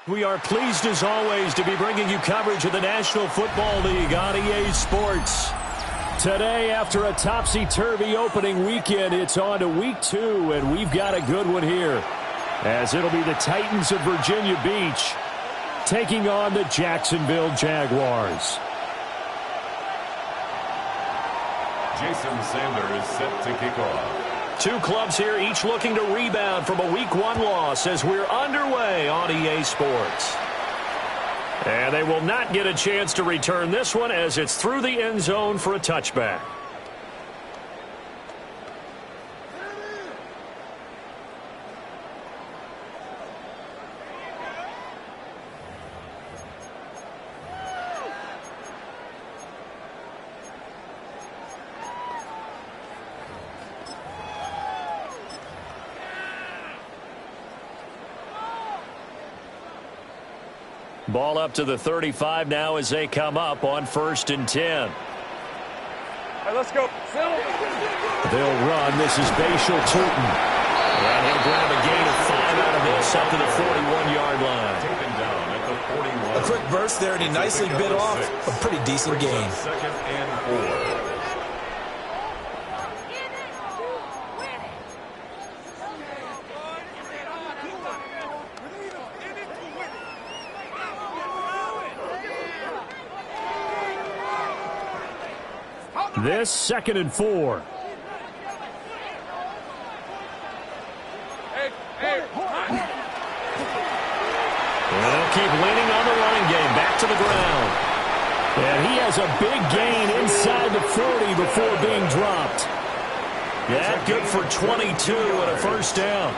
We are pleased as always to be bringing you coverage of the National Football League on EA Sports. Today, after a topsy-turvy opening weekend, it's on to week 2, and we've got a good one here, as it'll be the Titans of Virginia Beach taking on the Jacksonville Jaguars. Jason Sanders set to kick off. Two clubs here, each looking to rebound from a Week 1 loss as we're underway on EA Sports. And they will not get a chance to return this one as it's through the end zone for a touchback. Ball up to the 35 now as they come up on 1st and 10. All right, let's go. They'll run. This is Bashal Tootin. And he'll grab a gain of 5 out of this up to the 41-yard line. Taken down at the 41. A quick burst there, and he nicely bit off a pretty decent gain. 2nd and 4. This 2nd and 4. And they'll keep leaning on the running game. Back to the ground. And he has a big gain inside the 40 before being dropped. Yeah, good for 22 and a 1st down.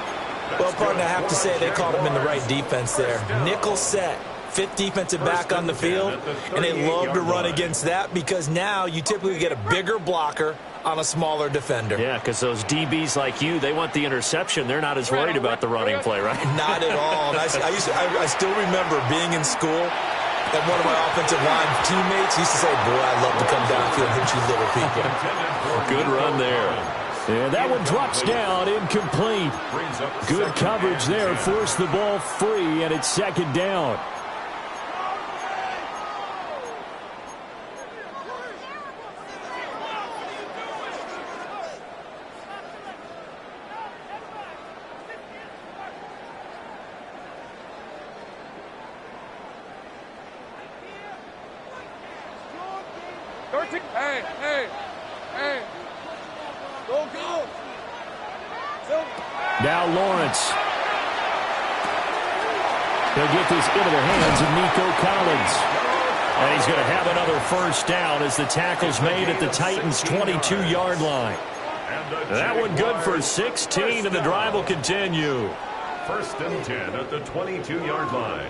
Well, partner, I have to say they called him in the right defense there. Nickel set. 5th defensive back on the field, and they love to run against that because now you typically get a bigger blocker on a smaller defender. Yeah, because those DBs like you, they want the interception. They're not as worried about the running play, right? Not at all. And I still remember being in school, and one of my offensive line teammates used to say, boy, I'd love to come downfield and hit you little people. Good run there. And that one drops down, incomplete. Good coverage there, forced the ball free, and it's 2nd down. Now Lawrence. They'll get this into the hands of Nico Collins. And he's going to have another 1st down as the tackle's made at the Titans' 22-yard line. That one good for 16, and the drive will continue. 1st and 10 at the 22-yard line.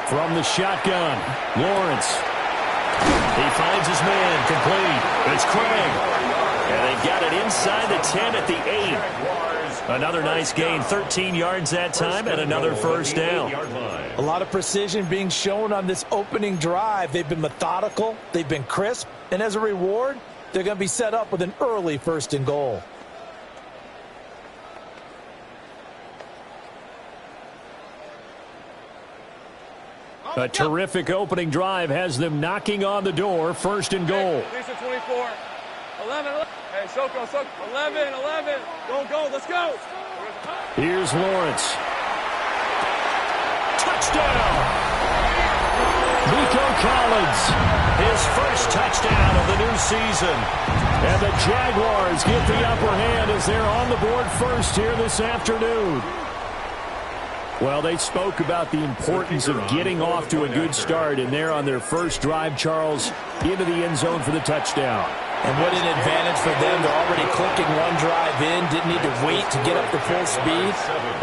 From the shotgun, Lawrence. He finds his man, complete. It's Craig. And they got it inside the 10 at the 8. Another nice gain, 13 yards that time, and another 1st down. A lot of precision being shown on this opening drive. They've been methodical, they've been crisp, and as a reward, they're going to be set up with an early 1st and goal. A terrific opening drive has them knocking on the door. 1st and goal. 24. 11. Hey, Soko. 11. Go. Let's go. Here's Lawrence. Touchdown. Nico Collins, his first touchdown of the new season. And the Jaguars get the upper hand as they're on the board first here this afternoon. Well, they spoke about the importance of getting off to a good start, and they're on their first drive, Charles, into the end zone for the touchdown. And what an advantage for them. They're already clicking one drive in, didn't need to wait to get up to full speed.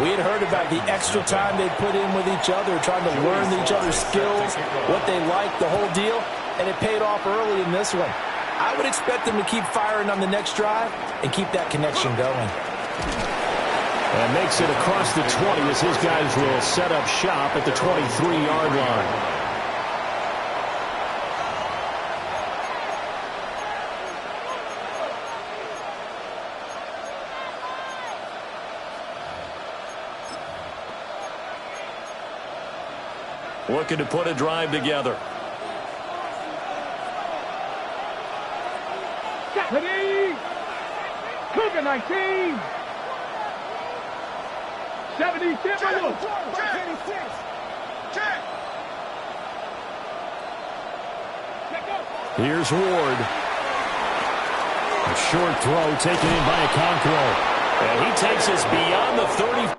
We had heard about the extra time they put in with each other, trying to learn each other's skills, what they like, the whole deal, and it paid off early in this one. I would expect them to keep firing on the next drive and keep that connection going. And makes it across the 20 as his guys will set up shop at the 23-yard line. Looking to put a drive together. Ready? Cougar 19. 76. Here's Ward. A short throw taken in by Okonkwo. And he takes us beyond the 30.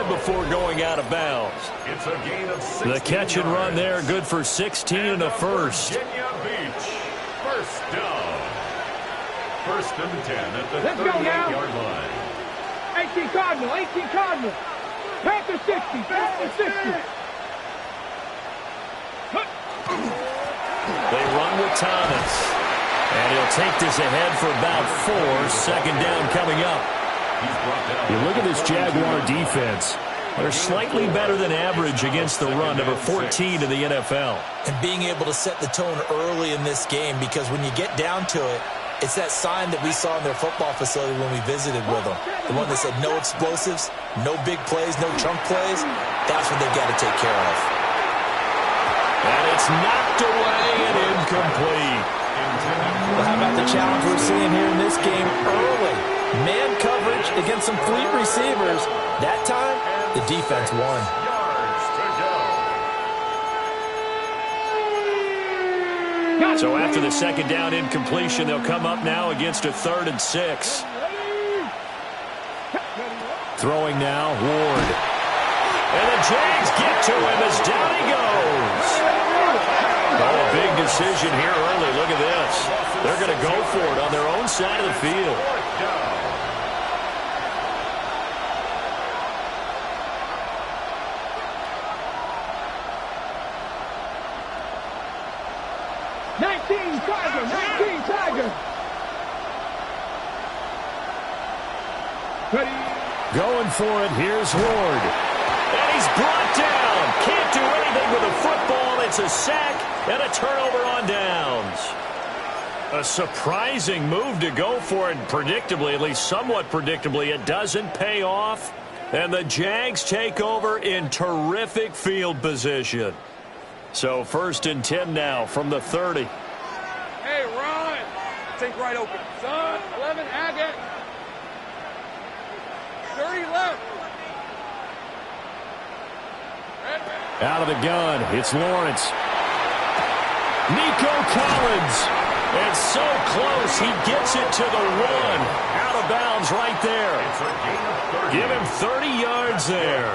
Before going out of bounds. It's a gain of 16 the catch and run there, good for 16 and a first. Virginia Beach, first down. First and 10 at the 38-yard line. 18 Cardinal, 18 Cardinal. Panther 60, Panther 60. They run with Thomas. And he'll take this ahead for about 4. Second down coming up. You look at this Jaguar defense. They're slightly better than average against the run, number 14 in the NFL. And being able to set the tone early in this game, because when you get down to it, it's that sign that we saw in their football facility when we visited with them. The one that said no explosives, no big plays, no chunk plays. That's what they've got to take care of. And it's knocked away and incomplete. Well, how about the challenge we're seeing here in this game early? Man coverage against some fleet receivers. That time, the defense won. So after the second down incompletion, they'll come up now against a 3rd and 6. Throwing now, Ward. And the Jags get to him as down he goes. Oh, a big decision here early. Look at this. They're going to go for it on their own side of the field. 19 Tiger, 19 Tiger. Ready. Going for it. Here's Ward. And he's brought down. Can't do anything with the football. It's a sack and a turnover on downs. A surprising move to go for it. Predictably, at least somewhat predictably, it doesn't pay off. And the Jags take over in terrific field position. So 1st and 10 now from the 30. Hey, run. Take right open. Son, 11, Agate. 30 left. Out of the gun, it's Lawrence. Nico Collins. And so close, he gets it to the 1. Out of bounds right there. Give him 30 yards there.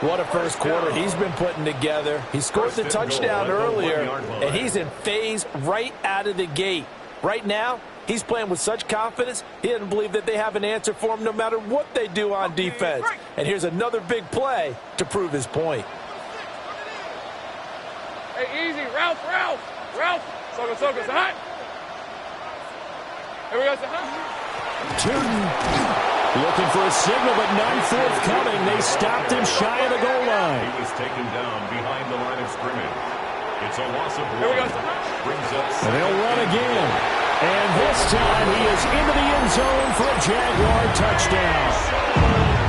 What a first quarter he's been putting together. He scored the touchdown earlier, and he's in phase right out of the gate. Right now, he's playing with such confidence, he doesn't believe that they have an answer for him no matter what they do on defense. And here's another big play to prove his point. Hey, easy. Ralph. Soka, it's hot. Here we go, it's hot. Looking for a signal, but none forthcoming. They stopped him shy of the goal line. He was taken down behind the line of scrimmage. It's a loss of 1. Here we go. Brings up and they'll run again. And this time, he is into the end zone for a Jaguar touchdown.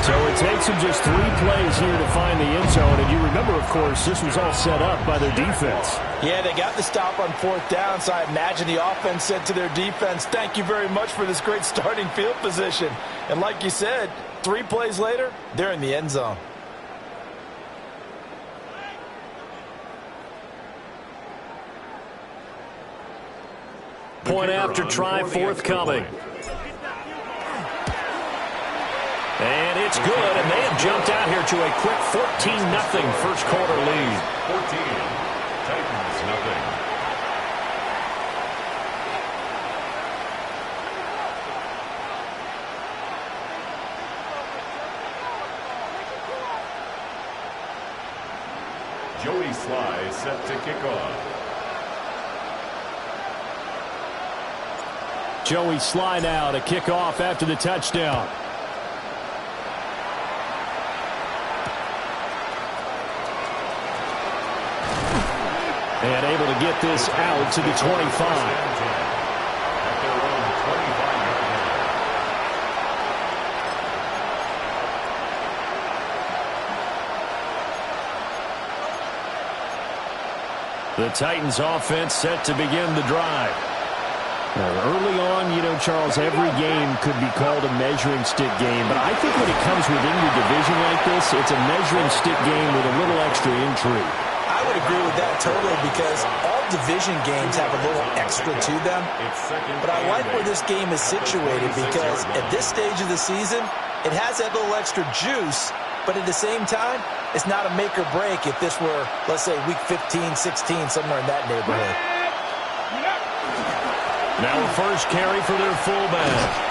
So it takes him just 3 plays here to find the end zone. And you remember, of course, this was all set up by their defense. Yeah, they got the stop on 4th down, so I imagine the offense said to their defense, thank you very much for this great starting field position. And like you said, 3 plays later, they're in the end zone. Point after try forthcoming. And it's good, and they have jumped out here to a quick 14-0 first quarter lead. 14, Titans nothing. Joey Sly set to kick off. Joey Sly now to kick off after the touchdown. And able to get this out to the 25. At their own 25-yard line. The Titans offense set to begin the drive. Now, early on, you know, Charles, every game could be called a measuring stick game. But I think when it comes within your division like this, it's a measuring stick game with a little extra intrigue. I would agree with that totally because all division games have a little extra to them. But I like where this game is situated because at this stage of the season, it has that little extra juice. But at the same time, it's not a make or break if this were, let's say, week 15, 16, somewhere in that neighborhood. Now a first carry for their fullback.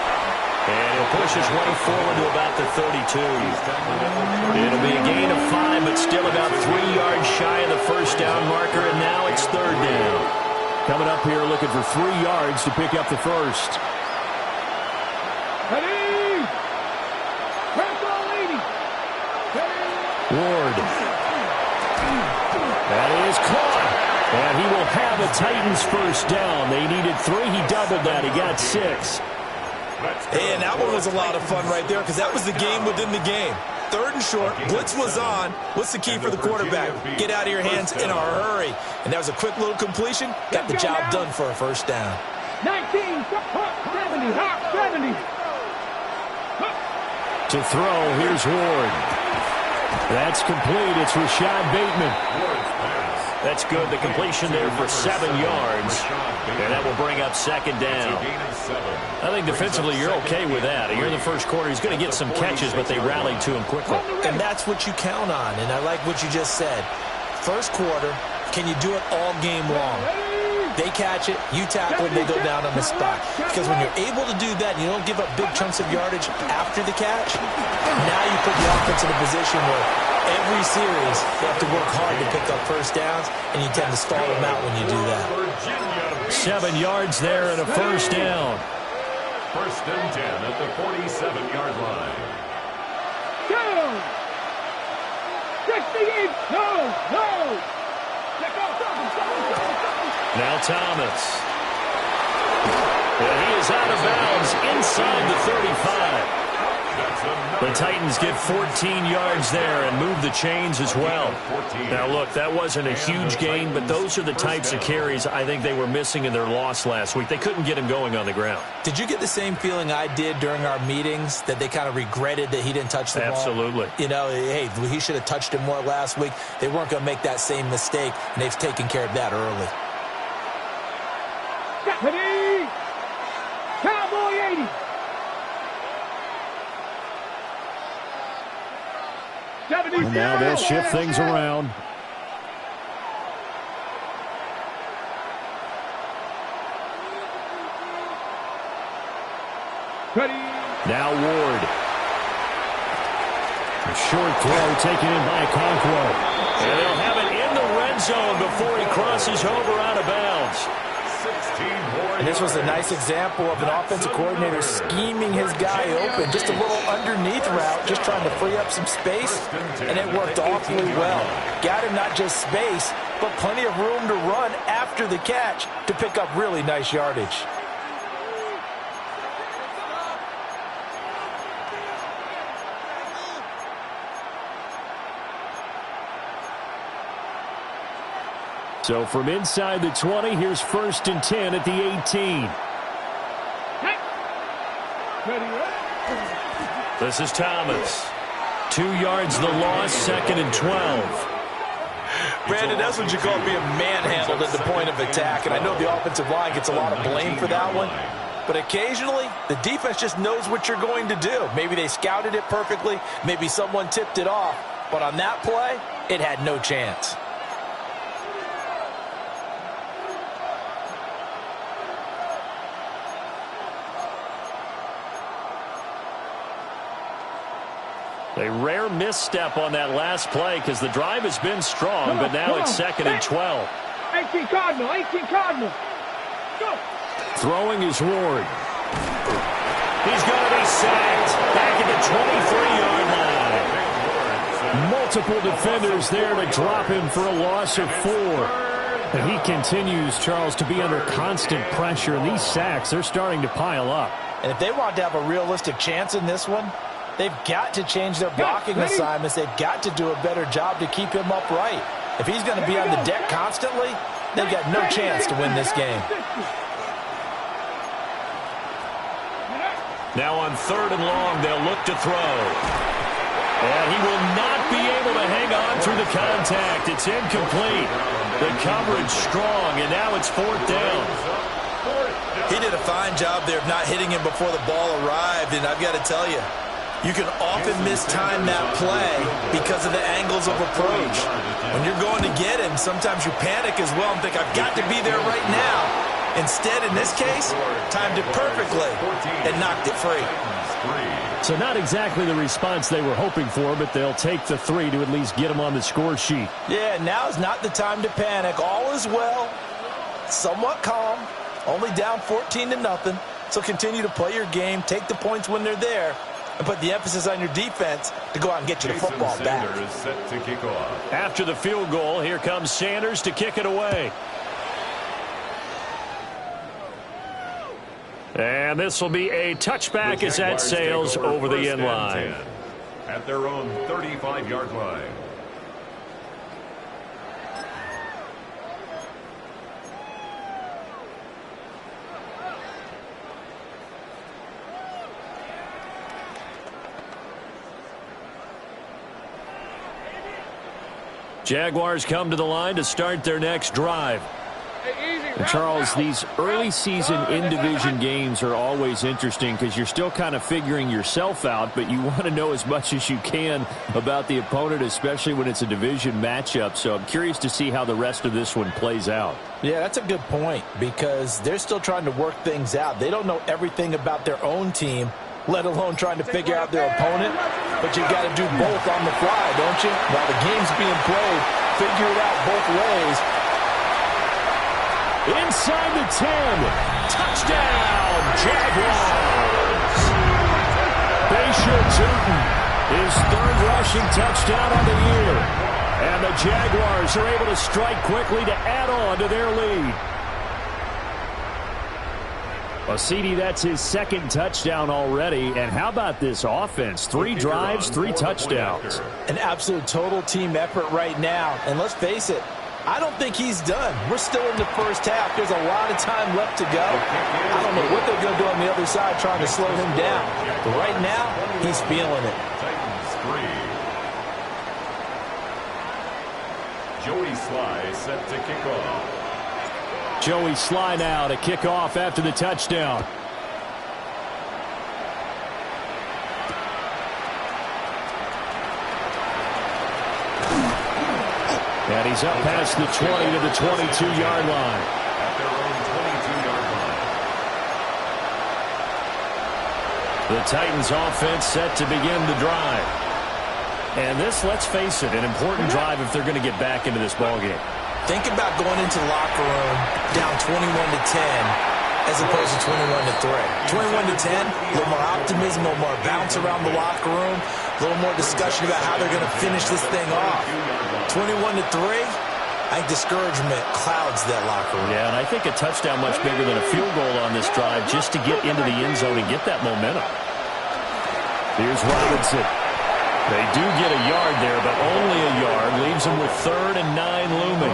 And he'll push his way forward to about the 32. It'll be a gain of 5, but still about 3 yards shy of the first down marker, and now it's 3rd down. Coming up here looking for 3 yards to pick up the first. Ward. That is caught. And he will have a Titans first down. They needed 3. He doubled that. He got 6. And that one was a lot of fun right there because that was the game within the game. 3rd and short, blitz was on. What's the key for the quarterback? Get out of your hands in a hurry. And that was a quick little completion. Got the job done for a first down. 19, 70. To throw, here's Ward. That's complete. It's Rashad Bateman. That's good. The completion there for 7 yards. And that will bring up 2nd down. I think defensively you're okay with that. You're in the first quarter. He's going to get some catches, but they rallied to him quickly. And that's what you count on. And I like what you just said. First quarter, can you do it all game long? They catch it, you tackle it, they go down on the spot. Because when you're able to do that and you don't give up big chunks of yardage after the catch, now you put the offense in a position where every series they have to work hard to pick up first downs, and you tend to stall them out when you do that. 7 yards there and a first down. 1st and 10 at the 47-yard line. Go! 68! No! Now Thomas. And he is out of bounds inside the 35. The Titans get 14 yards there and move the chains as well. Now, look, that wasn't a huge gain, but those are the types of carries I think they were missing in their loss last week. They couldn't get him going on the ground. Did you get the same feeling I did during our meetings, that they kind of regretted that he didn't touch the ball? Absolutely. You know, hey, he should have touched it more last week. They weren't going to make that same mistake, and they've taken care of that early. Stephanie! Cowboy 80! 70. And now they'll shift things around. Ready. Now Ward. A short throw taken in by Conquo. And they'll have it in the red zone before he crosses over out of bounds. And this was a nice example of an offensive coordinator scheming his guy open. Just a little underneath route, just trying to free up some space, and it worked awfully well. Got him not just space, but plenty of room to run after the catch to pick up really nice yardage. So from inside the 20, here's 1st and 10 at the 18. This is Thomas. 2 yards the loss, 2nd and 12. Brandon, that's what you call being manhandled at the point of attack. And I know the offensive line gets a lot of blame for that one. But occasionally, the defense just knows what you're going to do. Maybe they scouted it perfectly. Maybe someone tipped it off. But on that play, it had no chance. A rare misstep on that last play because the drive has been strong, but now it's 2nd and 12. 18 Cardinal, 18 Cardinal. Go. Throwing is Ward. He's going to be sacked back at the 23-yard line. Multiple defenders there to drop him for a loss of 4. And he continues, Charles, to be under constant pressure. And these sacks, they're starting to pile up. And if they want to have a realistic chance in this one, they've got to change their blocking assignments. They've got to do a better job to keep him upright. If he's going to be on the deck constantly, they've got no chance to win this game. Now on 3rd and long, they'll look to throw. And he will not be able to hang on through the contact. It's incomplete. The coverage strong, and now it's 4th down. He did a fine job there of not hitting him before the ball arrived, and I've got to tell you, you can often mistime that play because of the angles of approach. When you're going to get him, sometimes you panic as well and think, I've got to be there right now. Instead, in this case, timed it perfectly and knocked it free. So not exactly the response they were hoping for, but they'll take the 3 to at least get them on the score sheet. Yeah, now's not the time to panic. All is well, somewhat calm, only down 14-0. So continue to play your game, take the points when they're there, and put the emphasis on your defense to go out and get you the football back. Is set to kick off. After the field goal, here comes Sanders to kick it away. And this will be a touchback as that sails over the end line. At their own 35-yard line. Jaguars come to the line to start their next drive. And Charles, these early season in-division games are always interesting because you're still kind of figuring yourself out, but you want to know as much as you can about the opponent, especially when it's a division matchup. So I'm curious to see how the rest of this one plays out. Yeah, that's a good point because they're still trying to work things out. They don't know everything about their own team, let alone trying to figure out their opponent. But you've got to do both on the fly, don't you? While the game's being played, figure it out both ways. Inside the 10. Touchdown, Jaguars. Bayshaw Tootin, his 3rd rushing touchdown on the year. And the Jaguars are able to strike quickly to add on to their lead. Well, CD, that's his 2nd touchdown already. And how about this offense? 3 drives, 3 touchdowns. An absolute total team effort right now. And let's face it, I don't think he's done. We're still in the first half. There's a lot of time left to go. I don't know what they're going to do on the other side trying to slow him down. But right now, he's feeling it. Titans 3. Joey Sly set to kick off. Joey Sly now to kick off after the touchdown. And he's up past the 20 to the 22-yard line. At their own 22-yard line. The Titans offense set to begin the drive. And this, let's face it, an important drive if they're going to get back into this ballgame. Think about going into the locker room down 21-10 as opposed to 21-3. 21-10, a little more optimism, a little more bounce around the locker room, a little more discussion about how they're going to finish this thing off. 21-3, I think discouragement clouds that locker room. Yeah, and I think a touchdown much bigger than a field goal on this drive just to get into the end zone and get that momentum. Here's Robinson. They do get a yard there, but only a yard. Leaves them with 3rd and 9 looming.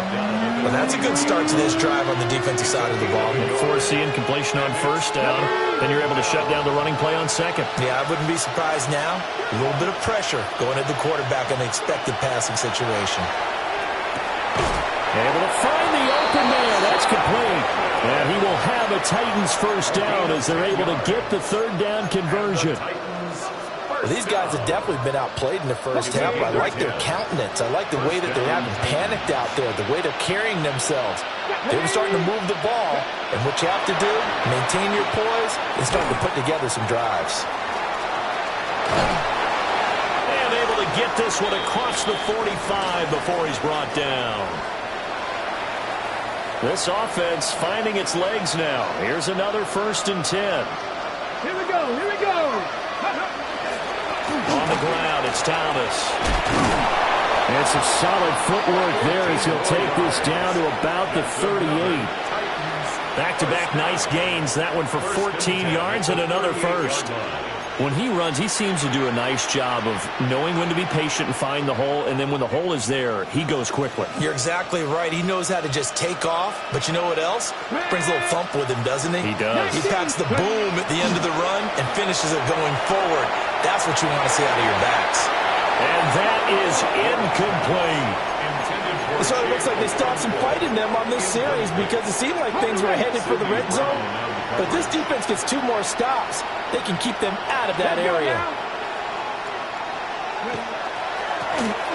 Well, that's a good start to this drive on the defensive side of the ball. Force the incompletion on first down. Then you're able to shut down the running play on second. Yeah, I wouldn't be surprised now. A little bit of pressure going at the quarterback in an expected passing situation. Able to find the open man. That's complete. And he will have a Titans first down as they're able to get the third down conversion. Well, these guys have definitely been outplayed in the first half. I like their countenance. I like the way that they haven't panicked out there, the way they're carrying themselves. They're starting to move the ball, and what you have to do, maintain your poise and start to put together some drives. And able to get this one across the 45 before he's brought down. This offense finding its legs now. Here's another 1st and 10. Here we go, here we go. On the ground, it's Thomas. And some solid footwork there as he'll take this down to about the 38. Back-to-back nice gains. That one for 14 yards and another first. When he runs, he seems to do a nice job of knowing when to be patient and find the hole, and then when the hole is there, he goes quickly. You're exactly right. He knows how to just take off, but you know what else? Brings a little thump with him, doesn't he? He does. He packs the boom at the end of the run and finishes it going forward. That's what you want to see out of your backs. And that is incomplete. So it looks like they stopped some fight in them on this series because it seemed like things were headed for the red zone. But this defense gets 2 more stops. They can keep them out of that area.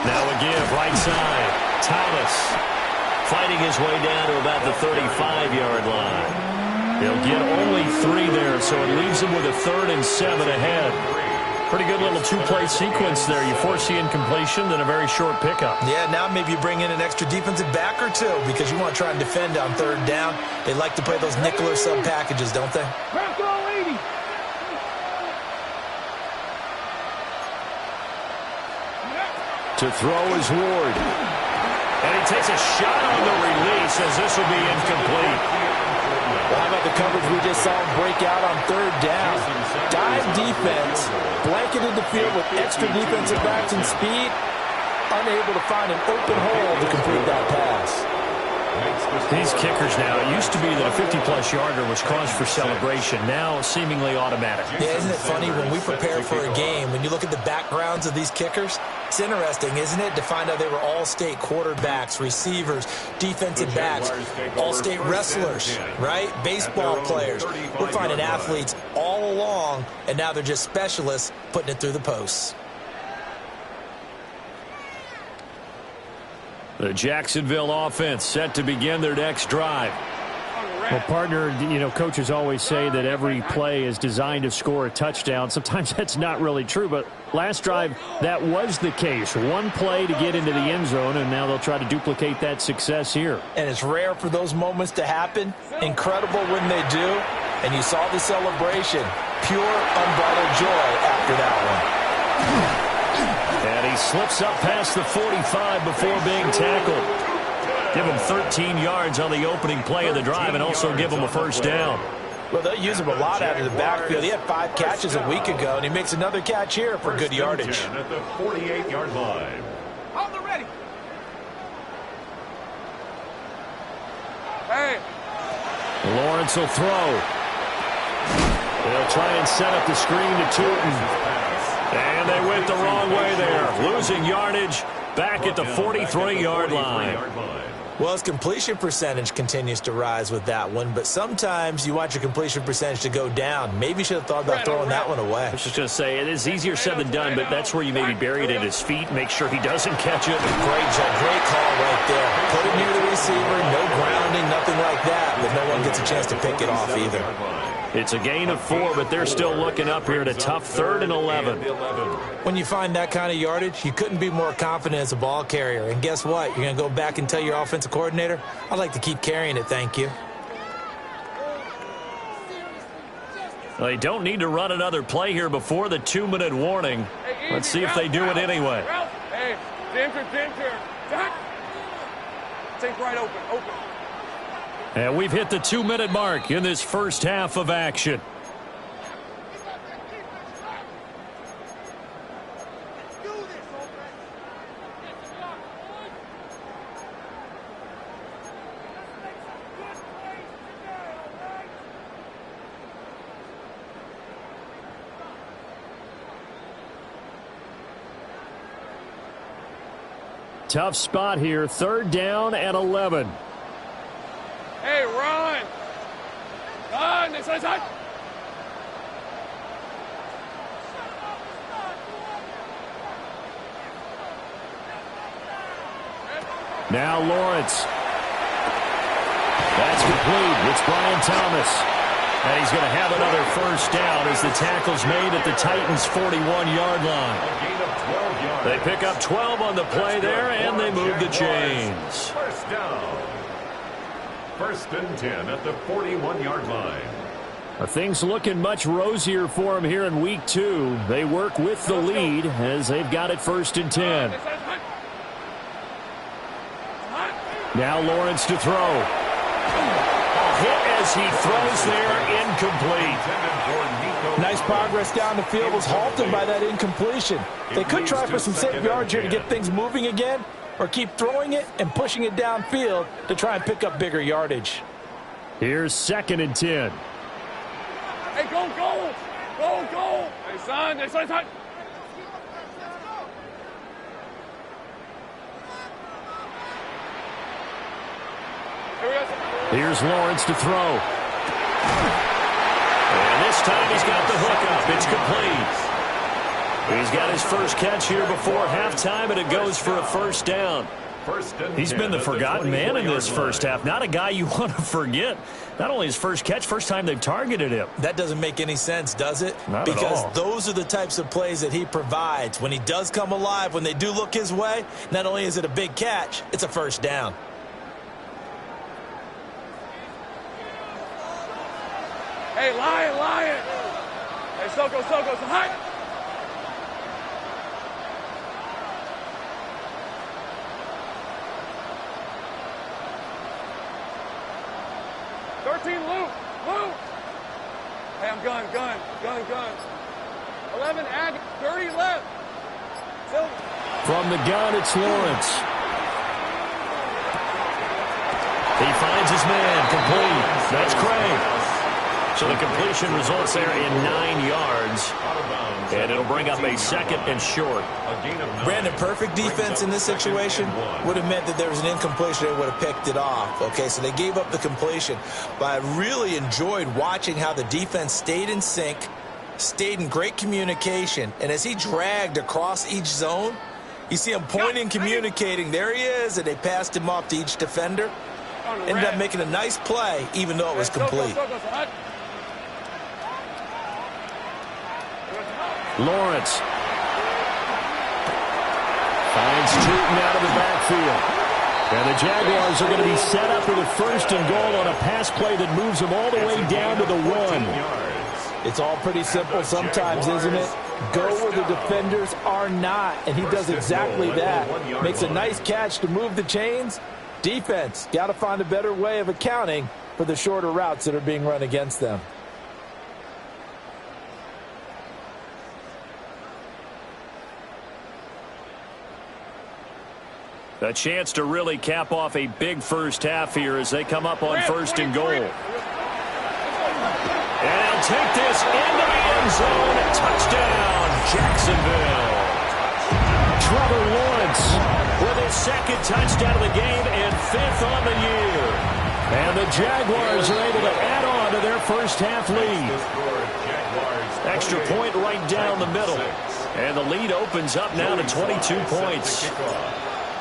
Now a give, right side. Thomas fighting his way down to about the 35-yard line. He'll get only 3 there, so it leaves him with a 3rd and 7 ahead. Pretty good little 2-play sequence there. You force the incompletion, then a very short pickup. Yeah, now maybe you bring in an extra defensive back or 2 because you want to try and defend on 3rd down. They like to play those nickel or sub packages, don't they? To throw is Ward. And he takes a shot on the release as this will be incomplete. Well, how about the coverage we just saw him break out on 3rd down? Dive defense, blanketed the field with extra defensive backs and speed, unable to find an open hole to complete that pass. These kickers now, it used to be that a 50-plus yarder was cause for celebration. Now, seemingly automatic. Yeah, isn't it funny when we prepare for a game, when you look at the backgrounds of these kickers, it's interesting, isn't it, to find out they were all-state quarterbacks, receivers, defensive backs, all-state wrestlers, right? Baseball players. We're finding athletes all along, and now they're just specialists putting it through the posts. The Jacksonville offense set to begin their next drive. Well, partner, you know, coaches always say that every play is designed to score a touchdown. Sometimes that's not really true, but last drive, that was the case. 1 play to get into the end zone, and now they'll try to duplicate that success here. And it's rare for those moments to happen. Incredible when they do. And you saw the celebration. Pure, unbridled joy after that one. And he slips up past the 45 before being tackled. Give him 13 yards on the opening play of the drive and also give him a first down. Well, they'll use him a lot out of the backfield. He had 5 catches a week ago, and he makes another catch here for good yardage. At the 48-yard line. Hold it ready. Hey. Lawrence will throw. They'll try and set up the screen to Tootin. And they went the wrong way there. Losing yardage back at the 43-yard line. Well, his completion percentage continues to rise with that one, but sometimes you want your completion percentage to go down. Maybe you should have thought about throwing that one away. I was just going to say, it is easier said than done, but that's where you maybe bury it at his feet, make sure he doesn't catch it. Great job, great call right there. Put it near the receiver, no grounding, nothing like that, but no one gets a chance to pick it off either. It's a gain of 4, but they're still looking up here at a tough 3rd and 11. When you find that kind of yardage, you couldn't be more confident as a ball carrier. And guess what? You're going to go back and tell your offensive coordinator, I'd like to keep carrying it, thank you. They don't need to run another play here before the 2-minute warning. Let's see if they do it anyway. Hey, Dinter. Take right open. And we've hit the 2-minute mark in this first half of action. Tough spot here, 3rd down and 11. Hey, run! Run! This is it! Now Lawrence. That's complete. It's Brian Thomas. And he's going to have another 1st down as the tackle's made at the Titans' 41-yard line. They pick up 12 on the play there, and they move the chains. 1st down. 1st and 10 at the 41-yard line. Things looking much rosier for him here in week 2. They work with the lead as they've got it 1st and 10. Now Lawrence to throw. A hit as he throws there, incomplete. Nice progress down the field was halted by that incompletion. They could try for some safe yards here to get things moving again, or keep throwing it and pushing it downfield to try and pick up bigger yardage. Here's 2nd and 10. Hey, go, go! Go, go! Hey, son, hey, son, son. Here's Lawrence to throw. And this time he's got the hook up. It's complete. He's got his first catch here before halftime, and it goes for a 1st down. He's been the forgotten man in this first half. Not a guy you want to forget. Not only his first catch, first time they've targeted him. That doesn't make any sense, does it? Not at all. Because those are the types of plays that he provides. When he does come alive, when they do look his way, not only is it a big catch, it's a 1st down. Hey, Lion, Lion! Hey, Soko, Soko, so high! Luke! Luke! Hey, I'm gun. 11, add 30 left. Silver. From the gun, it's Lawrence. He finds his man, complete. That's Craig. So the completion results there in 9 yards. And it'll bring up a 2nd and short. Brandon, perfect defense in this situation would have meant that there was an incompletion. They would have picked it off. Okay, so they gave up the completion. But I really enjoyed watching how the defense stayed in sync, stayed in great communication. And as he dragged across each zone, you see him pointing, communicating. There he is, and they passed him off to each defender. Ended up making a nice play, even though it was complete. Lawrence finds Tootin out of the backfield. And the Jaguars are going to be set up with a 1st and goal on a pass play that moves them all the way down to the 1. It's all pretty simple sometimes, isn't it? Go where the defenders are not, and he does exactly that. Makes a nice catch to move the chains. Defense, got to find a better way of accounting for the shorter routes that are being run against them. A chance to really cap off a big first half here as they come up on 1st and goal. And they'll take this into the end zone. Touchdown, Jacksonville. Trevor Lawrence with his 2nd touchdown of the game and 5th on the year. And the Jaguars are able to add on to their first half lead. Extra point right down the middle. And the lead opens up now to 22 points.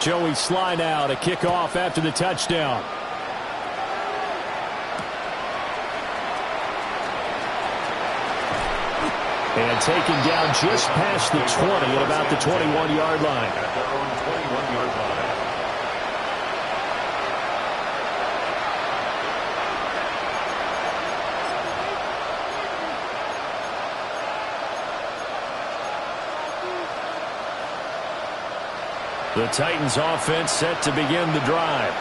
Joey Sly now to kick off after the touchdown. And taken down just past the 20 at about the 21-yard line. At their own 21-yard line. The Titans offense set to begin the drive.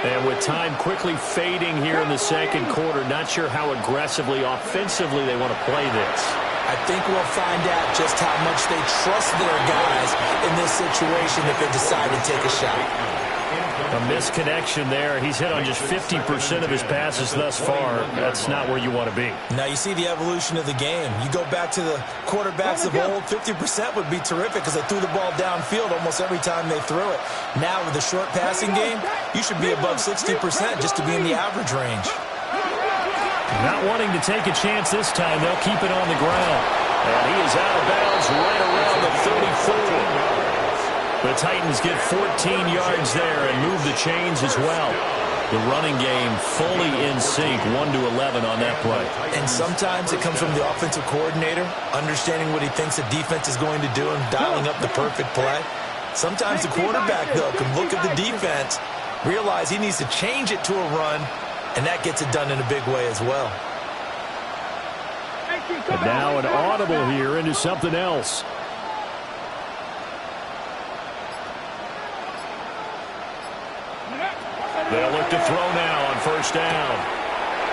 And with time quickly fading here in the 2nd quarter, not sure how aggressively, offensively they want to play this. I think we'll find out just how much they trust their guys in this situation if they decide to take a shot. A misconnection there. He's hit on just 50% of his passes thus far. That's not where you want to be. Now you see the evolution of the game. You go back to the quarterbacks of old, 50% would be terrific because they threw the ball downfield almost every time they threw it. Now with the short passing game, you should be above 60% just to be in the average range. Not wanting to take a chance this time, they'll keep it on the ground. And he is out of bounds right around the 34. The Titans get 14 yards there and move the chains as well. The running game fully in sync, 1-11 on that play. And sometimes it comes from the offensive coordinator, understanding what he thinks the defense is going to do and dialing up the perfect play. Sometimes the quarterback, though, can look at the defense, realize he needs to change it to a run, and that gets it done in a big way as well. And now an audible here into something else. They'll look to throw now on first down.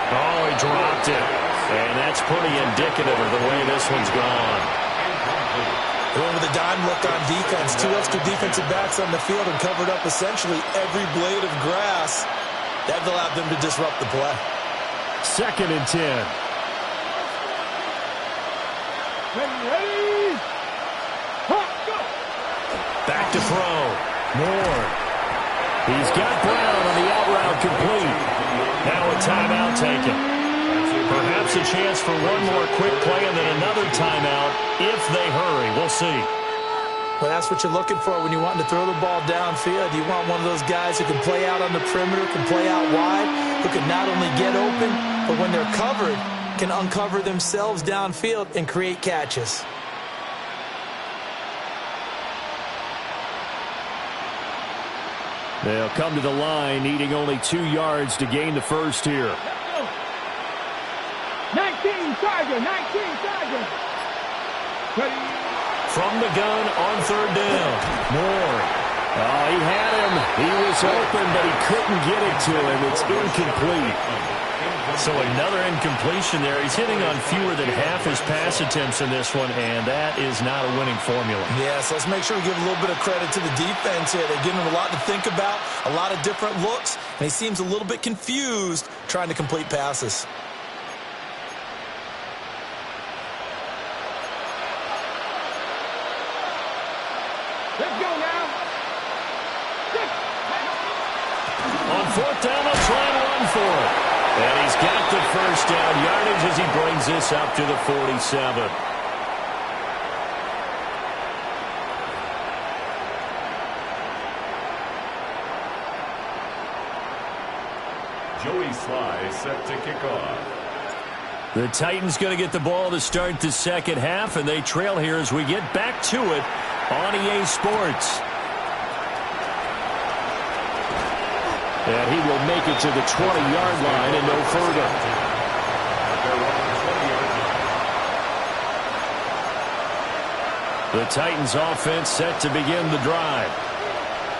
Oh, he dropped it. And that's pretty indicative of the way this one's gone. Going with a dime look on defense. 2 extra defensive backs on the field and covered up essentially every blade of grass. That allowed them to disrupt the play. 2nd and 10. Back to throw. Moore. He's got Brown on the out route complete. Now a timeout taken. Perhaps a chance for one more quick play and then another timeout if they hurry. We'll see. Well, that's what you're looking for when you want to throw the ball downfield. You want one of those guys who can play out on the perimeter, can play out wide, who can not only get open, but when they're covered, can uncover themselves downfield and create catches. They'll come to the line, needing only 2 yards to gain the first here. 19 Tiger, 19 Tiger. From the gun on 3rd down. Moore. Oh, he had him. He was open, but he couldn't get it to him. It's incomplete. So another incompletion there. He's hitting on fewer than half his pass attempts in this one, and that is not a winning formula. Yes, let's make sure we give a little bit of credit to the defense here. They're giving him a lot to think about, a lot of different looks, and he seems a little bit confused trying to complete passes. Let's go now. On 4th down, they'll try and run for it. And he's got the first down yardage as he brings this up to the 47. Joey Sly set to kick off. The Titans going to get the ball to start the second half, and they trail here as we get back to it on EA Sports. And he will make it to the 20-yard line and no further. The Titans offense set to begin the drive.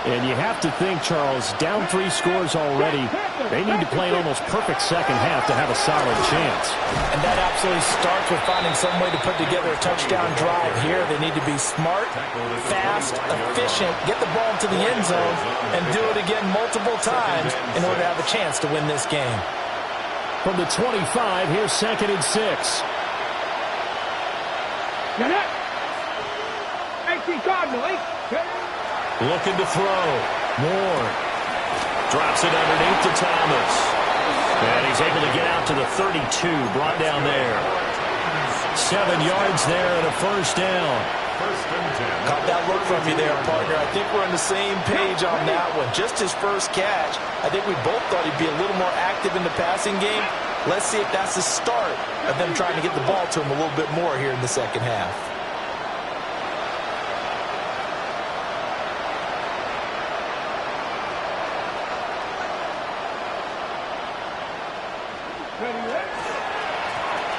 And you have to think, Charles, down 3 scores already. They need to play an almost perfect second half to have a solid chance. And that absolutely starts with finding some way to put together a touchdown drive here. They need to be smart, fast, efficient, get the ball into the end zone, and do it again multiple times in order to have a chance to win this game. From the 25, here's 2nd and 6. Now that. 18 Cardinal, 8. Looking to throw. Moore. Drops it underneath to Thomas. And he's able to get out to the 32. Brought down there. 7 yards there and a first down. Caught that look from you there, partner. I think we're on the same page on that one. Just his first catch. I think we both thought he'd be a little more active in the passing game. Let's see if that's the start of them trying to get the ball to him a little bit more here in the second half.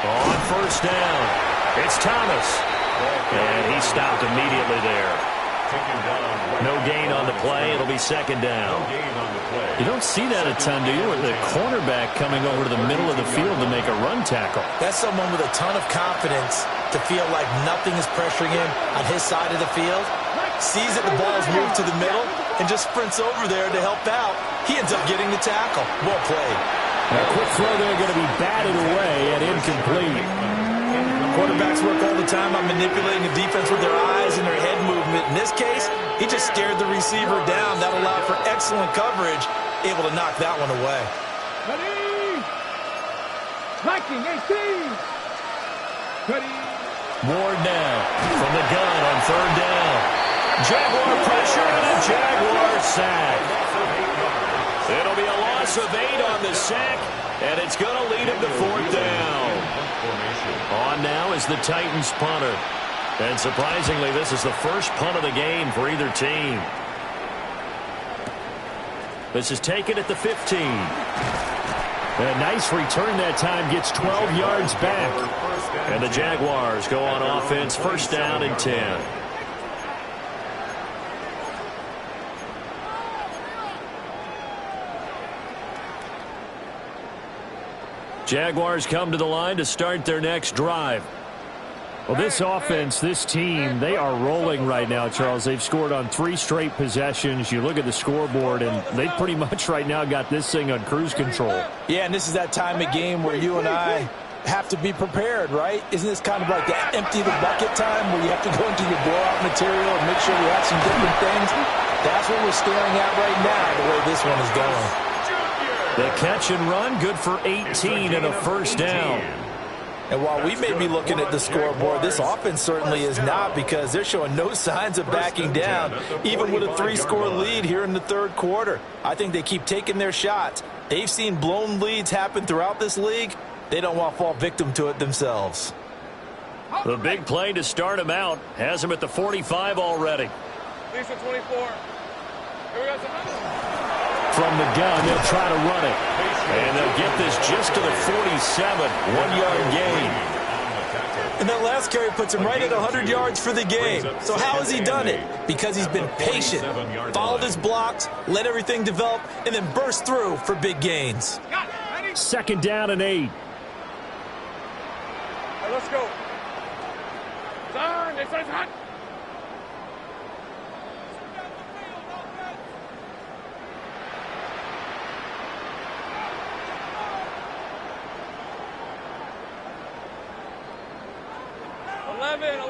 On first down, it's Thomas. And he stopped immediately there. No gain on the play. It'll be 2nd down. You don't see that a ton, do you? With the cornerback coming over to the middle of the field to make a run tackle. That's someone with a ton of confidence to feel like nothing is pressuring him on his side of the field. Sees that the ball is moved to the middle, and just sprints over there to help out. He ends up getting the tackle. Well played. A quick throw there going to be batted away and incomplete. Quarterbacks work all the time on manipulating the defense with their eyes and their head movement. In this case, he just stared the receiver down. That allowed for excellent coverage, able to knock that one away. Ready? Liking 18. Ready? Ward now from the gun on third down. Jaguar pressure and a Jaguar sack. It'll be a loss of 8 on the sack, and it's going to lead him to fourth down. On now is the Titans punter. And surprisingly, this is the first punt of the game for either team. This is taken at the 15. A nice return that time, gets 12 yards back. And the Jaguars go on offense, first down and 10. Jaguars come to the line to start their next drive. Well, this offense, this team, they are rolling right now, Charles. They've scored on 3 straight possessions. You look at the scoreboard, and they pretty much right now got this thing on cruise control. Yeah, and this is that time of game where you and I have to be prepared, right? Isn't this kind of like the empty the bucket time where you have to go into your blowout material and make sure you have some different things? That's what we're staring at right now, the way this one is going. The catch and run, good for 18 and a first down. And while we may be looking at the scoreboard, this offense certainly is not, because they're showing no signs of backing down, even with a 3-score lead here in the third quarter. I think they keep taking their shots. They've seen blown leads happen throughout this league. They don't want to fall victim to it themselves. The big play to start him out has him at the 45 already. Lisa 24. Here we go. From the gun, they'll try to run it. And they'll get this just to the 47, 1-yard gain. And that last carry puts him right at 100 yards for the game. So how has he done it? Because he's been patient, followed his blocks, let everything develop, and then burst through for big gains. Second down and 8. Right, let's go. Done. It's hot. Eleven.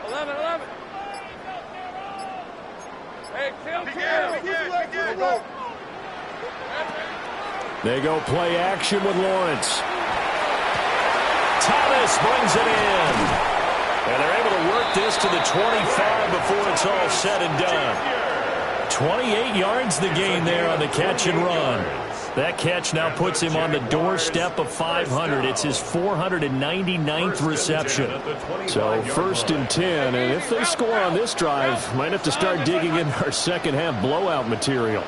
11. Hey, kill. They go play action with Lawrence. Thomas brings it in. And they're able to work this to the 25 before it's all said and done. 28 yards the gain there on the catch and run. That catch now puts him on the doorstep of 500. It's his 499th reception. So first and 10, and if they score on this drive, might have to start digging in our second half blowout material.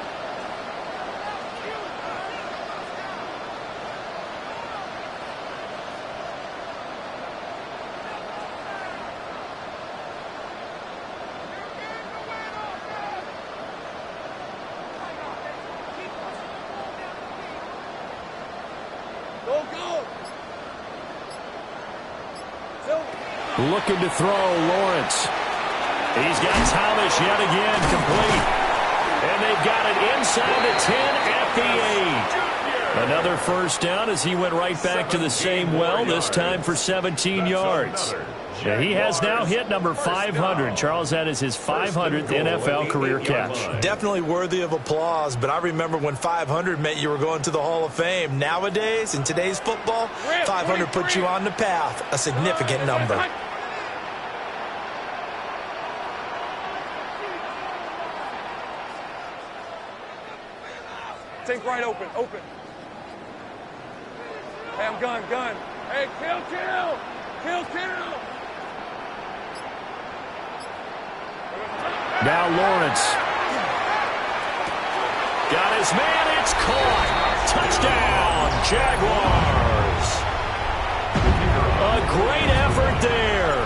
Looking to throw, Lawrence. He's got Thomas yet again complete. And they've got it inside the 10 at the 8. Another first down as he went right back to the same well, this time for 17 yards. And he has now hit number 500. Charles, that is his 500th NFL career catch. Definitely worthy of applause, but I remember when 500 meant you were going to the Hall of Fame. Nowadays, in today's football, 500 puts you on the path, a significant number. Think right, open. Hey, I'm gun. Hey, kill. Now Lawrence. Got his man, it's caught. Touchdown, Jaguars. A great effort there.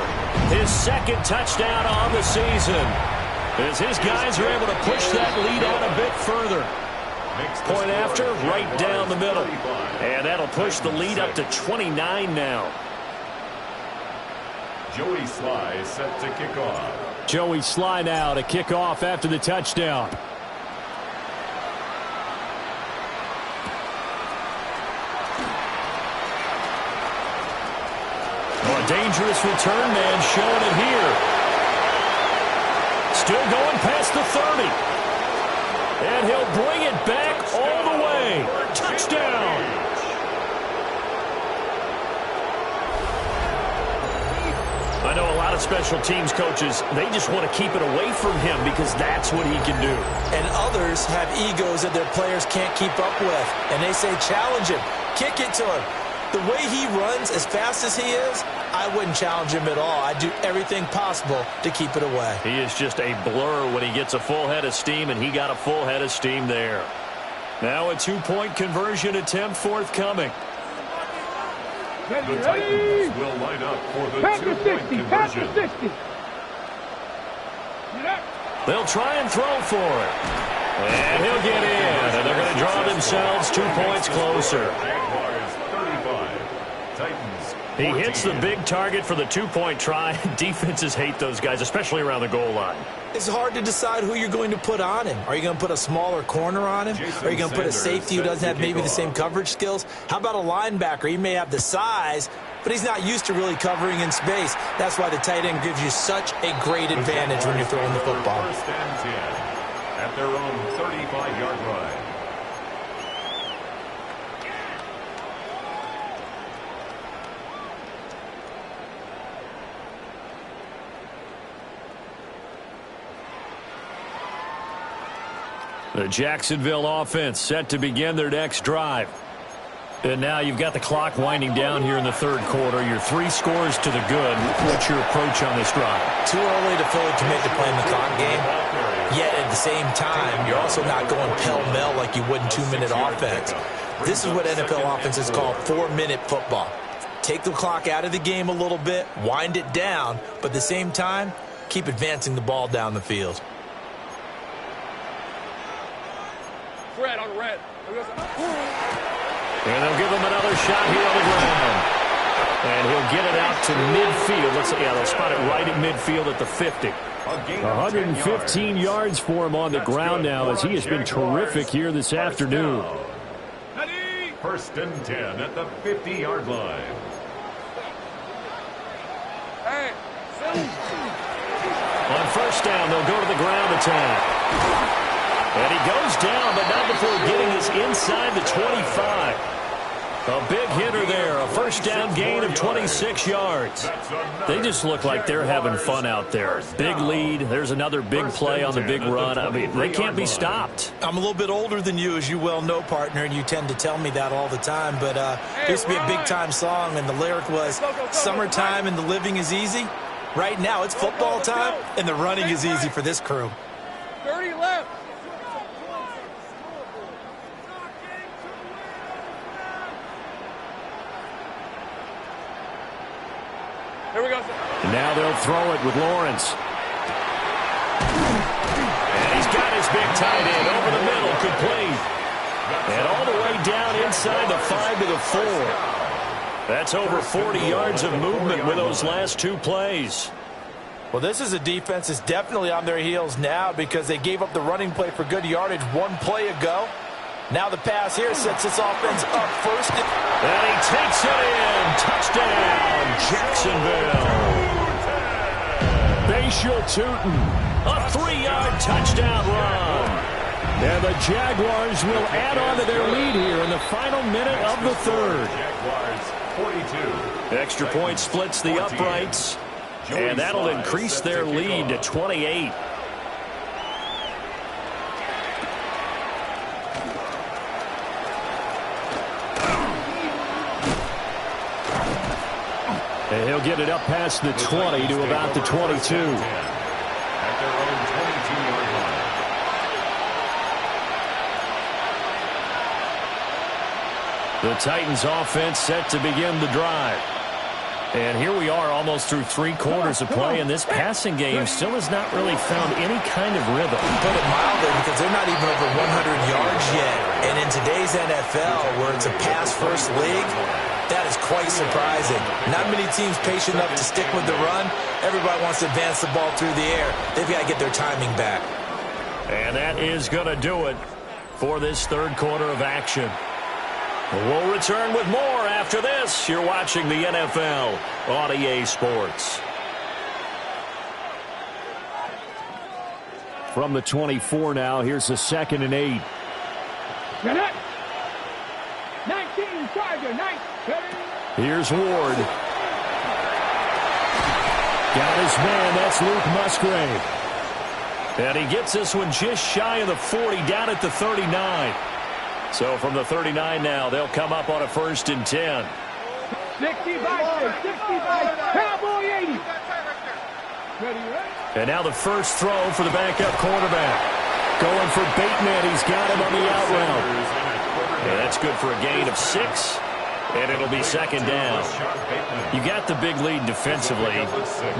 His second touchdown on the season. As his guys are able to push that lead out a bit further. Point after, right down the middle. And that'll push the lead up to 29 now. Joey Sly is set to kick off. Joey Sly now to kick off after the touchdown. A dangerous return man showing it here. Still going past the 30. And he'll bring it back all the way. Touchdown. I know a lot of special teams coaches, they just want to keep it away from him because that's what he can do. And others have egos that their players can't keep up with. And they say, challenge him, kick it to him. The way he runs as fast as he is, I wouldn't challenge him at all. I'd do everything possible to keep it away. He is just a blur when he gets a full head of steam, and he got a full head of steam there. Now a two-point conversion attempt forthcoming. The Titans will line up for the two-point conversion. They'll try and throw for it. And he'll get in, and they're going to draw themselves 2 points closer. Jaguars 35, Titans 14. He hits the big target for the two-point try. Defenses hate those guys, especially around the goal line. It's hard to decide who you're going to put on him. Are you going to put a smaller corner on him? Are you going to put a safety who doesn't have maybe the same coverage skills? How about a linebacker? He may have the size, but he's not used to really covering in space. That's why the tight end gives you such a great advantage when you're throwing the football. First and 10 at their own 35-yard line. The Jacksonville offense set to begin their next drive. And now you've got the clock winding down here in the third quarter. Your 3 scores to the good. What's your approach on this drive? Too early to fully commit to playing the clock game. Yet at the same time, you're also not going pell-mell like you would in 2-minute offense. This is what NFL offenses call 4-minute football. Take the clock out of the game a little bit, wind it down, but at the same time, keep advancing the ball down the field. Red on red. And they'll give him another shot here on the ground. And he'll get it out to midfield. They'll spot it right at midfield at the 50. 115 yards for him on the ground now as he has been terrific here this afternoon. First and 10 at the 50-yard line. Hey, on first down, they'll go to the ground attack. And he goes down, but not before getting us inside the 25. A big hitter there, a first down gain of 26 yards. They just look like they're having fun out there. Big lead. There's another big play on the big run. I mean, they can't be stopped. I'm a little bit older than you, as you well know, partner, and you tend to tell me that all the time. But there used to be a big-time song, and the lyric was, "Summertime and the living is easy." Right now, it's football time, and the running is easy for this crew. 30 left. Here we go. And now they'll throw it with Lawrence. And he's got his big tight end over the middle, complete. And all the way down inside the 5 to the 4. That's over 40 yards of movement with those last 2 plays. Well, this is a defense that's definitely on their heels now because they gave up the running play for good yardage 1 play ago. Now the pass here sets this offense up first. And he takes it in. Touchdown, Jacksonville. Bashal Tootin, a 3-yard touchdown run. And the Jaguars will add on to their lead here in the final minute of the third. Jaguars 42. Extra point splits the uprights. And that'll increase their lead to 28. And he'll get it up past the 20 to about the 22. At their own 22-yard line. The Titans offense set to begin the drive. And here we are almost through 3 quarters of play, and this passing game still has not really found any kind of rhythm. Put it mildly, because they're not even over 100 yards yet. And in today's NFL, where it's a pass-first league, that is quite surprising. Not many teams patient enough to stick with the run. Everybody wants to advance the ball through the air. They've got to get their timing back. And that is going to do it for this third quarter of action. We'll return with more after this. You're watching the NFL on EA Sports. From the 24 now, here's the 2nd and 8. Get it. 19, Tiger, 19. Here's Ward. Got his man. That's Luke Musgrave. And he gets this one just shy of the 40, down at the 39. So from the 39 now, they'll come up on a 1st and 10. 65, 65, Cowboy 80. Ready? And now the first throw for the backup quarterback. Going for Bateman. He's got him on the out route. And that's good for a gain of 6. And it'll be 2nd down. You got the big lead defensively.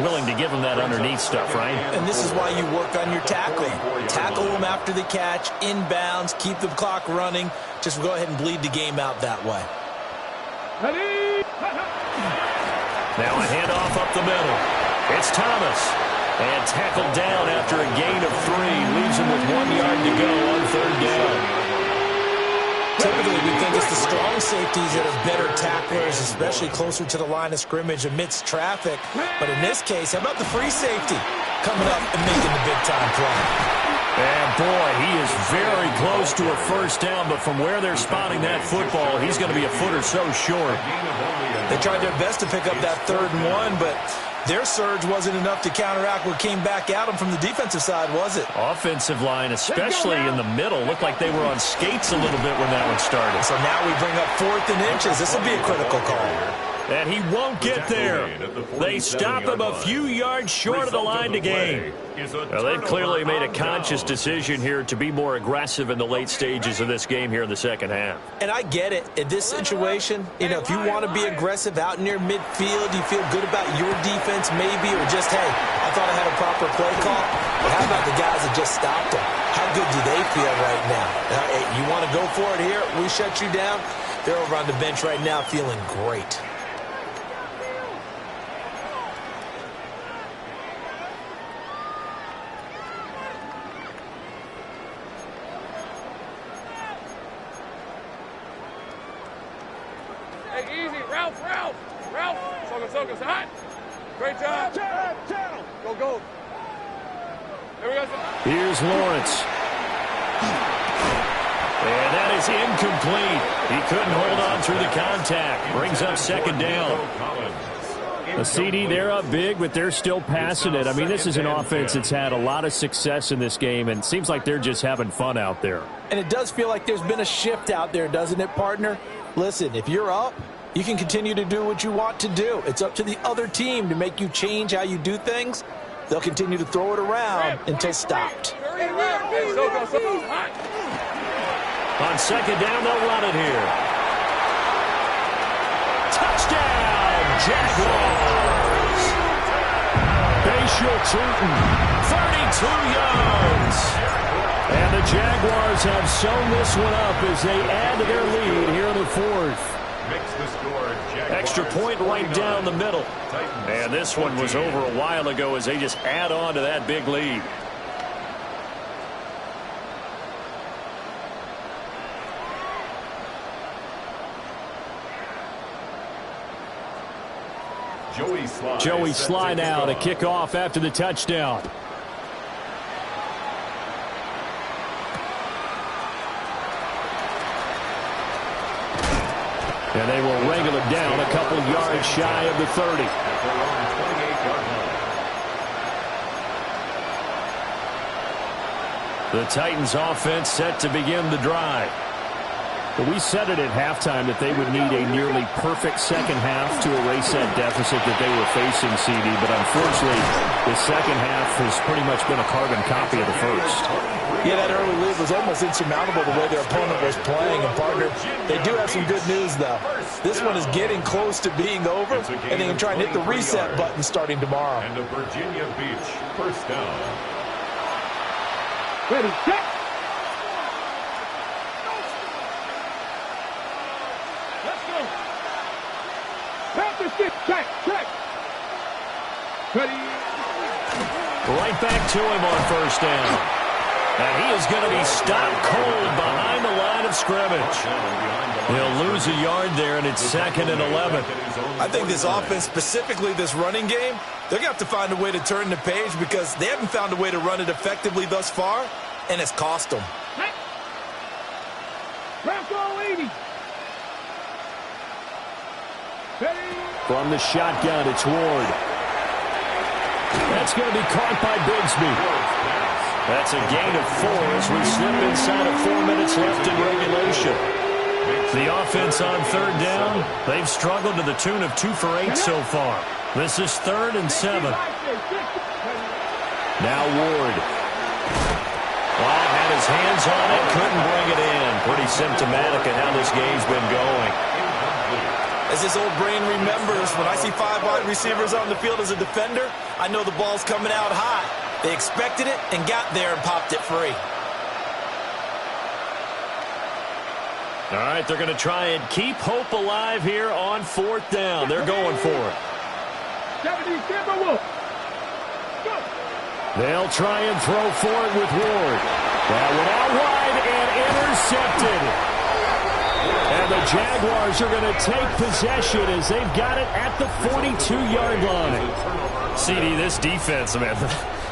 Willing to give them that underneath stuff, right? And this is why you work on your tackling. Tackle them after the catch, inbounds, keep the clock running. Just go ahead and bleed the game out that way. Now a handoff up the middle. It's Thomas. And tackled down after a gain of 3. Leaves him with 1 yard to go on 3rd down. Typically, we think it's the strong safeties that are better tacklers, especially closer to the line of scrimmage amidst traffic. But in this case, how about the free safety coming up and making the big-time play? And, boy, he is very close to a 1st down, but from where they're spotting that football, he's going to be a foot or so short. They tried their best to pick up that 3rd and 1, but their surge wasn't enough to counteract what came back at them from the defensive side, was it? Offensive line, especially in the middle, looked like they were on skates a little bit when that one started. So now we bring up 4th and inches. This will be a critical call. And he won't get there. They stop him a few yards short of the line to gain. Well, they've clearly made a conscious decision here to be more aggressive in the late stages of this game here in the 2nd half. And I get it. In this situation, you know, if you want to be aggressive out near midfield, you feel good about your defense maybe, or just, hey, I thought I had a proper play call. But how about the guys that just stopped them? How good do they feel right now? Hey, you want to go for it here? We shut you down. They're over on the bench right now feeling great. Ralph, hot. Great job. Go. Here we go. Here's Lawrence. And that is incomplete. He couldn't hold on through the contact. Brings up 2nd down. The CD, they're up big, but they're still passing it. I mean, this is an offense that's had a lot of success in this game, and it seems like they're just having fun out there. And it does feel like there's been a shift out there, doesn't it, partner? Listen, if you're up, you can continue to do what you want to do. It's up to the other team to make you change how you do things. They'll continue to throw it around until stopped. On 2nd down, they'll run it here. Touchdown, Jaguars! Bashal Tutin, 32 yards. And the Jaguars have sewn this one up as they add to their lead here in the 4th. Extra point right down the middle. And this one was over a while ago as they just add on to that big lead. Joey Sly now to kick off after the touchdown. And they will wrangle it down a couple yards shy of the 30. The Titans offense set to begin the drive. Well, we said it at halftime that they would need a nearly perfect second half to erase that deficit that they were facing, CD. But unfortunately, the second half has pretty much been a carbon copy of the first. Yeah, that early lead was almost insurmountable the way their opponent was playing. And, partner, they do have some good news, though. This one is getting close to being over, and they can try and hit the reset button starting tomorrow. And the Virginia Beach first down. Ready, set. Let's go. Panther stick, check. Ready. Right back to him on first down. And he is going to be stopped cold behind the line of scrimmage. He'll lose a yard there, and it's 2nd and 11. I think this offense, specifically this running game, they're going to have to find a way to turn the page because they haven't found a way to run it effectively thus far, and it's cost them. Bronco 80. From the shotgun, it's Ward. That's going to be caught by Bigsby. That's a gain of 4 as we slip inside of 4 minutes left in regulation. The offense on third down, they've struggled to the tune of 2 for 8 so far. This is 3rd and 7. Now Ward. Well, had his hands on it, couldn't bring it in. Pretty symptomatic of how this game's been going. As his old brain remembers, when I see 5 wide receivers on the field as a defender, I know the ball's coming out high. They expected it and got there and popped it free. All right, they're going to try and keep hope alive here on 4th down. They're going for it. They'll try and throw for it with Ward. That went out wide and intercepted. And the Jaguars are going to take possession as they've got it at the 42-yard line. CD, this defense, man,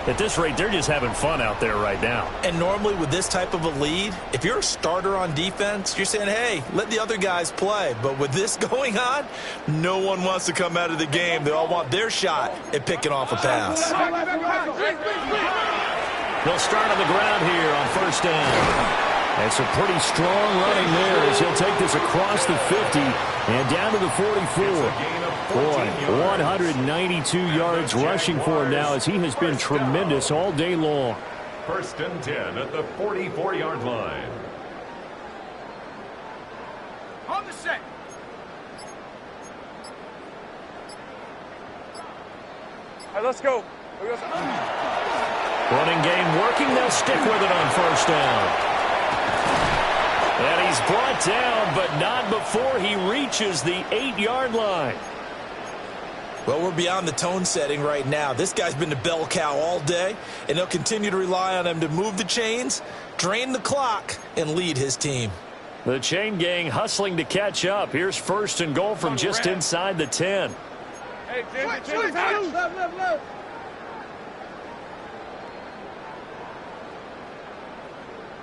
at this rate, they're just having fun out there right now. And normally with this type of a lead, if you're a starter on defense, you're saying, hey, let the other guys play. But with this going on, no one wants to come out of the game. They all want their shot at picking off a pass. They'll start on the ground here on first down. That's a pretty strong running there as he'll take this across the 50 and down to the 44. Boy, 192 yards rushing for him now as he has been tremendous all day long. 1st and 10 at the 44-yard line. On the set. All right, let's go. Running game working. They'll stick with it on first down. And he's brought down, but not before he reaches the 8-yard line. Well, we're beyond the tone setting right now. This guy's been the bell cow all day, and they'll continue to rely on him to move the chains, drain the clock, and lead his team. The chain gang hustling to catch up. Here's 1st and goal from just inside the 10. Hey, Jimmy, left.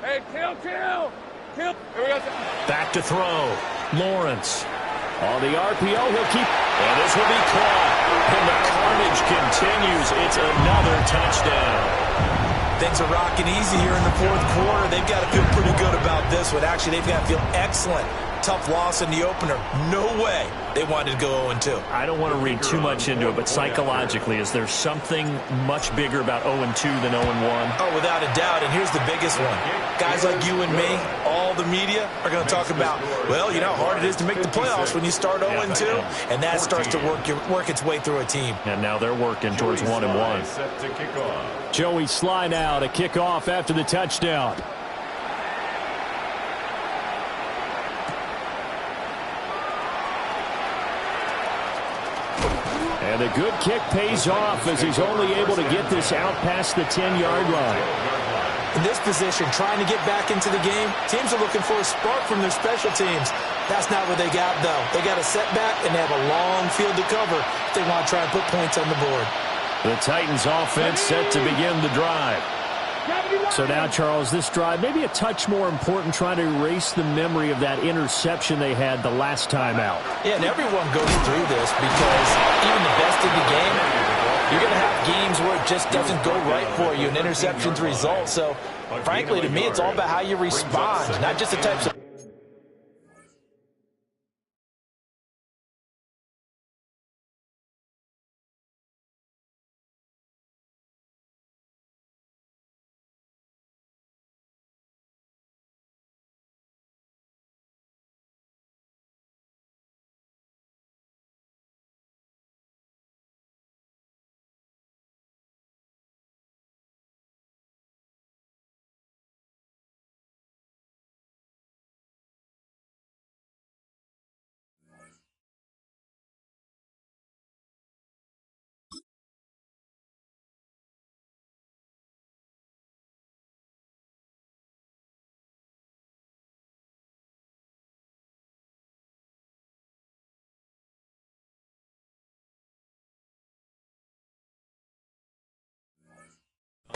Hey, kill. Here we go. Back to throw. Lawrence. On the RPO, he'll keep. And this will be caught. And the carnage continues. It's another touchdown. Things are rocking easy here in the 4th quarter. They've got to feel pretty good about this one. Actually, they've got to feel excellent. Tough loss in the opener. No way they wanted to go 0-2. I don't want to read too much into it, but psychologically, is there something much bigger about 0-2 than 0-1? Oh, without a doubt, and here's the biggest one. Guys like you and me, all the media, are going to talk about, well, you know how hard it is to make the playoffs when you start 0-2, and that starts to work its way through a team. And now they're working towards 1-1. Joey Sly now to kick off after the touchdown. And a good kick pays off as he's only able to get this out past the 10-yard line. In this position, trying to get back into the game, teams are looking for a spark from their special teams. That's not what they got, though. They got a setback, and they have a long field to cover if they want to try and put points on the board. The Titans offense set to begin the drive. So now, Charles, this drive maybe a touch more important, trying to erase the memory of that interception they had the last time out. Yeah, and everyone goes through this because even the best in the game, you're going to have games where it just doesn't go right for you, and interceptions result. So, frankly, to me, it's all about how you respond, not just the types of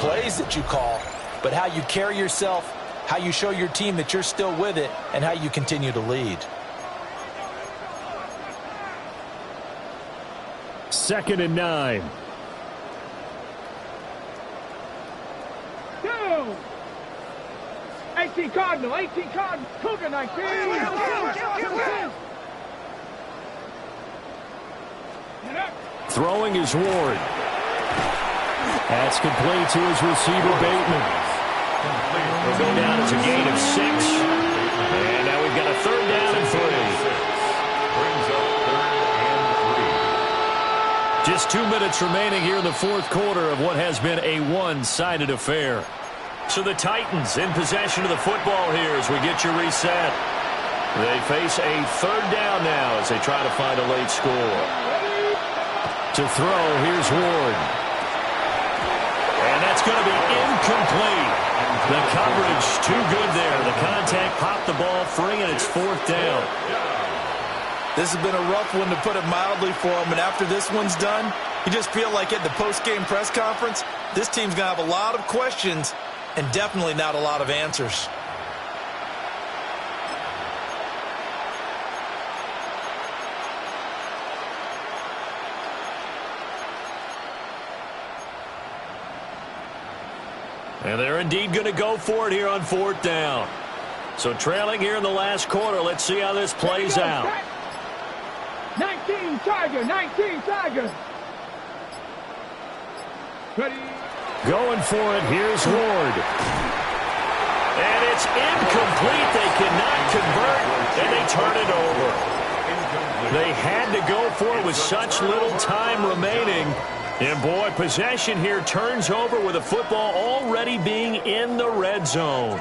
plays that you call, but how you carry yourself, how you show your team that you're still with it, and how you continue to lead. 2nd and 9. 18 Cardinal, 18 Cardinal, Cougar 19. Throwing is Ward. That's complete to his receiver, Bateman. He'll go down as a gain of 6. And now we've got a 3rd down and 3. Brings up 3rd and 3. Just 2 minutes remaining here in the 4th quarter of what has been a one-sided affair. So the Titans in possession of the football here as we get you reset. They face a 3rd down now as they try to find a late score. To throw, here's Ward. And that's going to be incomplete. The coverage too good there. The contact popped the ball free, and it's 4th down. This has been a rough one, to put it mildly, for him. And after this one's done, you just feel like at the post-game press conference, this team's going to have a lot of questions and definitely not a lot of answers. And they're indeed going to go for it here on 4th down. So trailing here in the last quarter. Let's see how this plays out. 19 Tiger, 19 Tiger. Ready. Going for it. Here's Ward. And it's incomplete. They cannot convert, and they turn it over. They had to go for it with such little time remaining. And, boy, possession here turns over with the football already being in the red zone.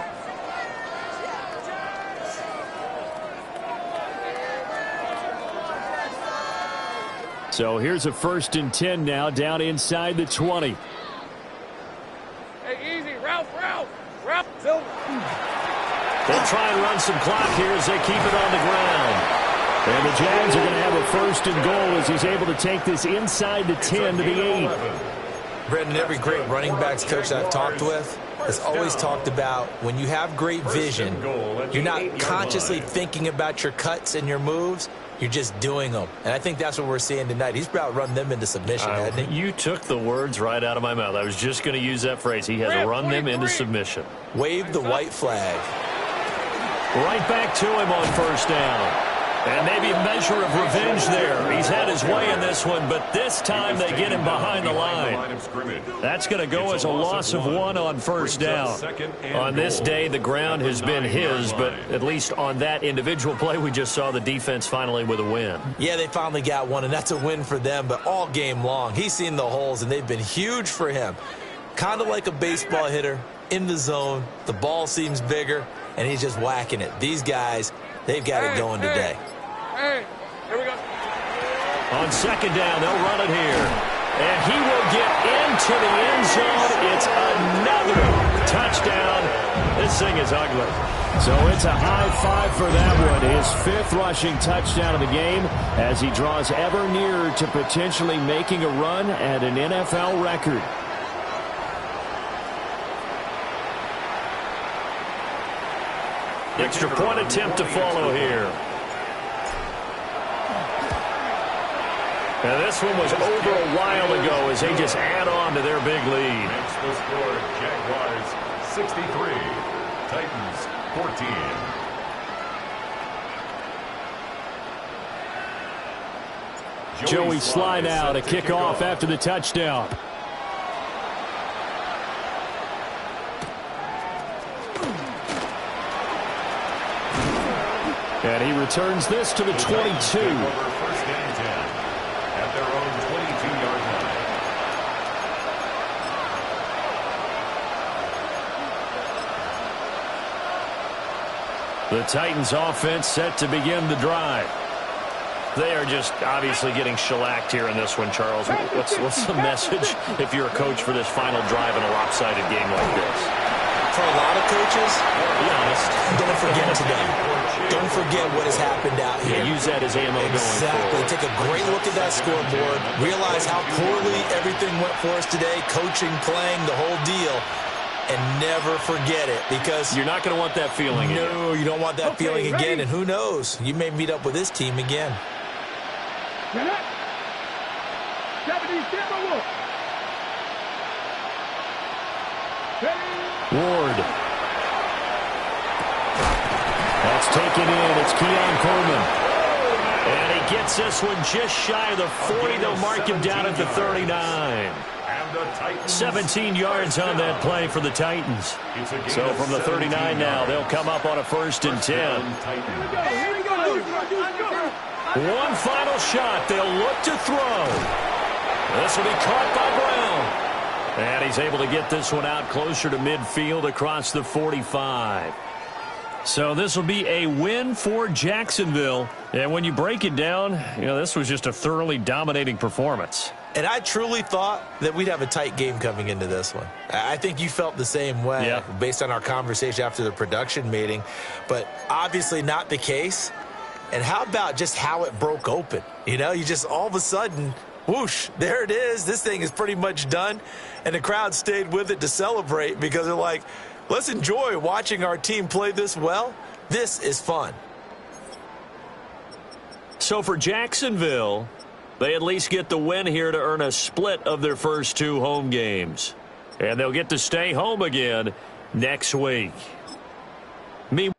So here's a 1st and 10 now, down inside the 20. Hey, easy. Ralph. They'll try and run some clock here as they keep it on the ground. And the Jags are going to have a 1st and goal as he's able to take this inside the 10 to the 8. Brendan, every great running backs coach I've talked with has always talked about when you have great vision, you're not consciously thinking about your cuts and your moves. You're just doing them. And I think that's what we're seeing tonight. He's about run them into submission, hasn't he? You took the words right out of my mouth. I was just going to use that phrase. He has run them into submission. Wave the white flag. Right back to him on 1st down. And maybe a measure of revenge there. He's had his way in this one, but this time they get him behind the line. That's going to go as a loss of 1 on 1st down. On this day, the ground has been his, but at least on that individual play, we just saw the defense finally with a win. Yeah, they finally got one, and that's a win for them, but all game long, he's seen the holes, and they've been huge for him. Kind of like a baseball hitter in the zone. The ball seems bigger, and he's just whacking it. These guys, they've got it going today. Hey, here we go. On 2nd down, they'll run it here. And he will get into the end zone. It's another touchdown. This thing is ugly. So it's a high 5 for that one. His 5th rushing touchdown of the game as he draws ever nearer to potentially making a run at an NFL record. Extra point attempt to follow here. And this one was over a while ago as they just add on to their big lead. Makes the score, Jaguars 63, Titans 14. Joey Slye now to kick off after the touchdown. And he returns this to the 22. Their own 22-yard line. The Titans offense set to begin the drive. They are just obviously getting shellacked here in this one, Charles. What's the message if you're a coach for this final drive in a lopsided game like this? For a lot of coaches, be honest, don't forget today. don't forget what has happened out here. Yeah, use that as ammo going forward. Take a great look at that scoreboard. Realize how poorly everything went for us today. Coaching, playing, the whole deal. And never forget it, because you're not going to want that feeling again. No, you don't want that feeling again. And who knows? You may meet up with this team again. Ward. That's taken in. It's Keon Coleman. And he gets this one just shy of the 40. They'll mark him down at the 39. 17 yards on that play for the Titans. So from the 39 now, they'll come up on a 1st and 10. One final shot. They'll look to throw. This will be caught by Brown. And he's able to get this one out closer to midfield across the 45. So this will be a win for Jacksonville. And when you break it down, this was just a thoroughly dominating performance. And I truly thought that we'd have a tight game coming into this one. I think you felt the same way based on our conversation after the production meeting. But obviously not the case. And how about just how it broke open? You just all of a sudden, whoosh, there it is. This thing is pretty much done. And the crowd stayed with it to celebrate because they're like, let's enjoy watching our team play this well. This is fun. So for Jacksonville, they at least get the win here to earn a split of their first 2 home games. And they'll get to stay home again next week. Meanwhile,